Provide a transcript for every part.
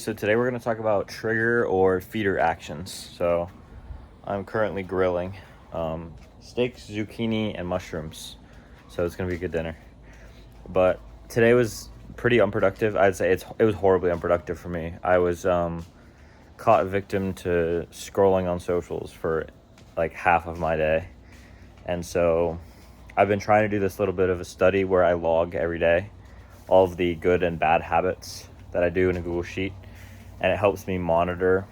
So today we're going to talk about trigger or feeder actions. So I'm currently grilling steaks, zucchini, and mushrooms. So it's going to be a good dinner. But today was pretty unproductive. I'd say it was horribly unproductive for me. I was caught victim to scrolling on socials for like half of my day. And so I've been trying to do this little bit of a study where I log every day all of the good and bad habits that I do in a Google Sheet, and it helps me monitor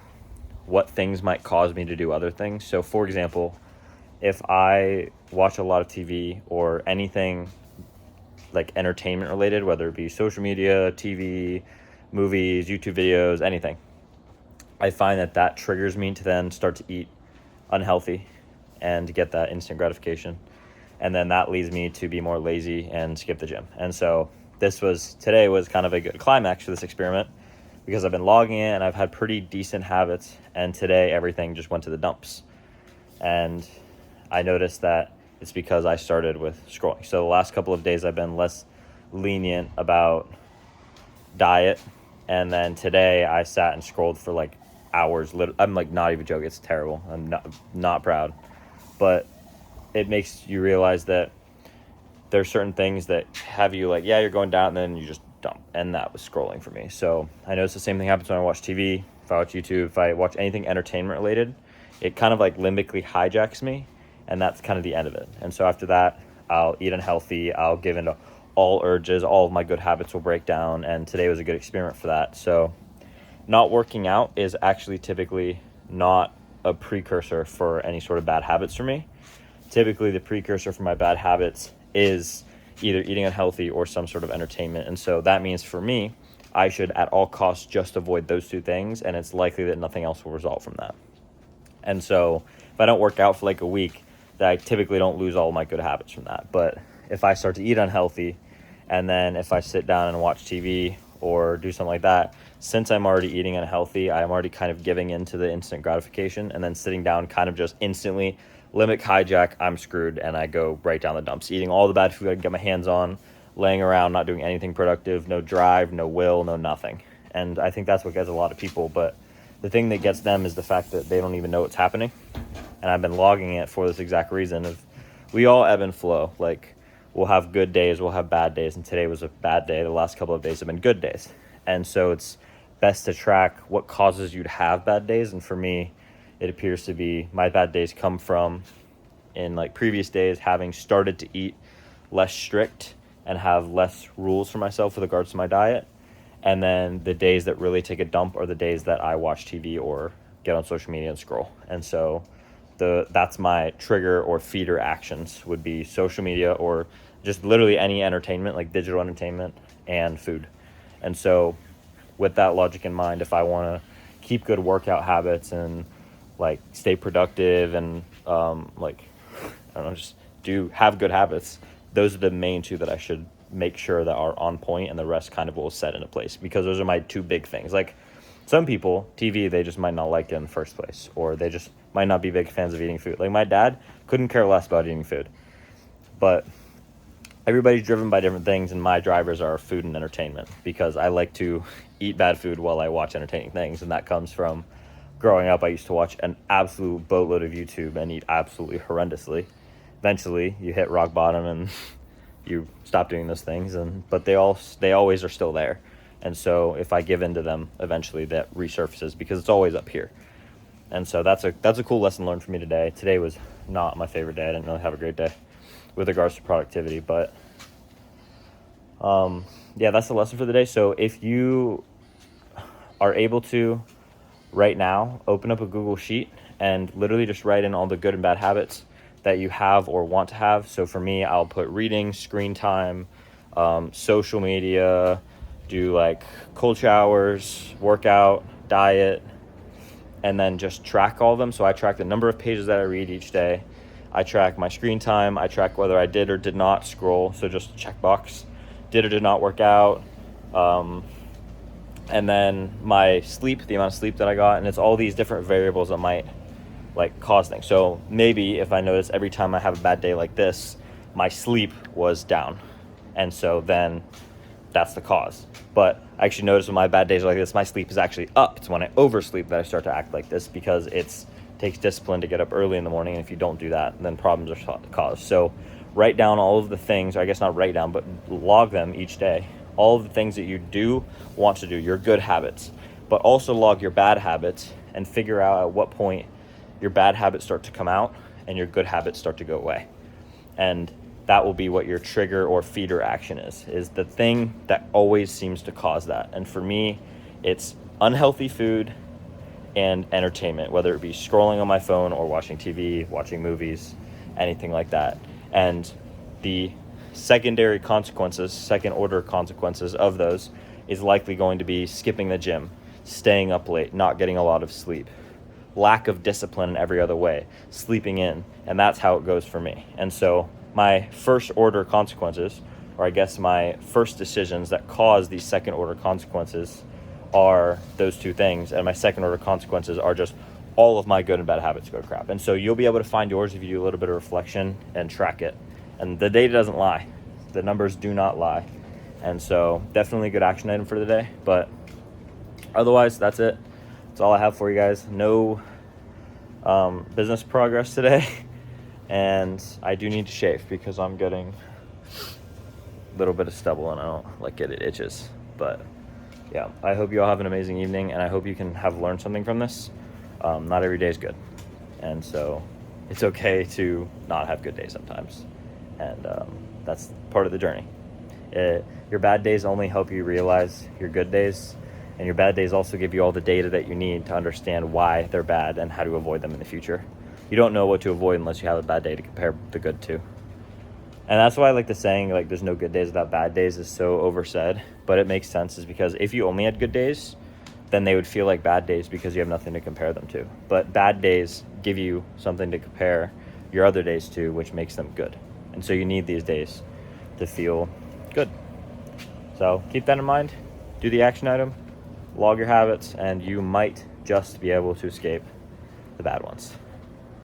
what things might cause me to do other things. So for example, if I watch a lot of TV or anything like entertainment related, whether it be social media, TV, movies, YouTube videos, anything, I find that triggers me to then start to eat unhealthy and to get that instant gratification. And then that leads me to be more lazy and skip the gym. And so today was kind of a good climax for this experiment, because I've been logging it and I've had pretty decent habits, and today everything just went to the dumps. And I noticed that it's because I started with scrolling. So the last couple of days I've been less lenient about diet, and then today I sat and scrolled for like hours. I'm like not even joking, it's terrible. I'm not proud. But it makes you realize that there's certain things that have you like, yeah, you're going down, and then you just dump. And that was scrolling for me. So I notice the same thing happens when I watch TV. If I watch YouTube, if I watch anything entertainment related, it kind of like limbically hijacks me, and that's kind of the end of it. And so after that, I'll eat unhealthy, I'll give into all urges, all of my good habits will break down, and today was a good experiment for that. So not working out is actually typically not a precursor for any sort of bad habits for me. Typically the precursor for my bad habits is either eating unhealthy or some sort of entertainment. And so that means for me, I should at all costs just avoid those two things, and it's likely that nothing else will result from that. And so if I don't work out for like a week, that I typically don't lose all my good habits from that. But if I start to eat unhealthy, and then if I sit down and watch TV or do something like that, since I'm already eating unhealthy, I'm already kind of giving into the instant gratification, and then sitting down kind of just instantly limit hijack, I'm screwed, and I go right down the dumps, eating all the bad food I can get my hands on, laying around, not doing anything productive, no drive, no will, no nothing. And I think that's what gets a lot of people. But the thing that gets them is the fact that they don't even know what's happening. And I've been logging it for this exact reason of, we all ebb and flow. Like, we'll have good days, we'll have bad days, and today was a bad day. The last couple of days have been good days. And so it's best to track what causes you to have bad days. And for me, it appears to be my bad days come from, in like previous days, having started to eat less strict and have less rules for myself with regards to my diet. And then the days that really take a dump are the days that I watch TV or get on social media and scroll. And so that's my trigger or feeder actions, would be social media or just literally any entertainment, like digital entertainment and food. And so with that logic in mind, if I want to keep good workout habits and like stay productive and like, I don't know, just have good habits, those are the main two that I should make sure that are on point, and the rest kind of will set into place, because those are my two big things. Like, some people, TV, they just might not like it in the first place, or they just might not be big fans of eating food. Like, my dad couldn't care less about eating food. But everybody's driven by different things, and my drivers are food and entertainment, because I like to eat bad food while I watch entertaining things. And that comes from growing up. I used to watch an absolute boatload of YouTube and eat absolutely horrendously. Eventually you hit rock bottom and you stop doing those things, but they always are still there. And so if I give into them, eventually that resurfaces, because it's always up here. And so that's a cool lesson learned for me today. Today was not my favorite day. I didn't really have a great day with regards to productivity, but yeah, that's the lesson for the day. So if you are able to right now, open up a Google Sheet and literally just write in all the good and bad habits that you have or want to have. So for me, I'll put reading, screen time, social media, do like cold showers, workout, diet, and then just track all of them. So I track the number of pages that I read each day. I track my screen time. I track whether I did or did not scroll. So just checkbox, did or did not work out. And then my sleep, the amount of sleep that I got, and it's all these different variables that might like cause things. So maybe if I notice every time I have a bad day like this, my sleep was down, and so then that's the cause. But I actually notice when my bad days are like this, my sleep is actually up. It's when I oversleep that I start to act like this, because it takes discipline to get up early in the morning. And if you don't do that, then problems are caused. So write down all of the things, or I guess not write down, but log them each day. All of the things that you do want to do, your good habits, but also log your bad habits and figure out at what point your bad habits start to come out and your good habits start to go away. And that will be what your trigger or feeder action is the thing that always seems to cause that. And for me, it's unhealthy food and entertainment, whether it be scrolling on my phone or watching TV, watching movies, anything like that. And the secondary consequences, second order consequences of those is likely going to be skipping the gym, staying up late, not getting a lot of sleep, lack of discipline in every other way, sleeping in, and that's how it goes for me. And so my first order consequences, or I guess my first decisions that cause these second order consequences, are those two things, and my second order consequences are just all of my good and bad habits go to crap. And so you'll be able to find yours if you do a little bit of reflection and track it. And the data doesn't lie. The numbers do not lie. And so definitely a good action item for the day. But otherwise, that's it. That's all I have for you guys. No business progress today. And I do need to shave because I'm getting a little bit of stubble and I don't like it. It itches. But yeah, I hope you all have an amazing evening, and I hope you can have learned something from this. Not every day is good. And so it's okay to not have good days sometimes. And that's part of the journey. Your bad days only help you realize your good days, and your bad days also give you all the data that you need to understand why they're bad and how to avoid them in the future. You don't know what to avoid unless you have a bad day to compare the good to. And that's why, like, the saying, like, there's no good days without bad days is so oversaid, but it makes sense, is because if you only had good days, then they would feel like bad days because you have nothing to compare them to. But bad days give you something to compare your other days to, which makes them good. And so you need these days to feel good. So keep that in mind. Do the action item, log your habits, and you might just be able to escape the bad ones.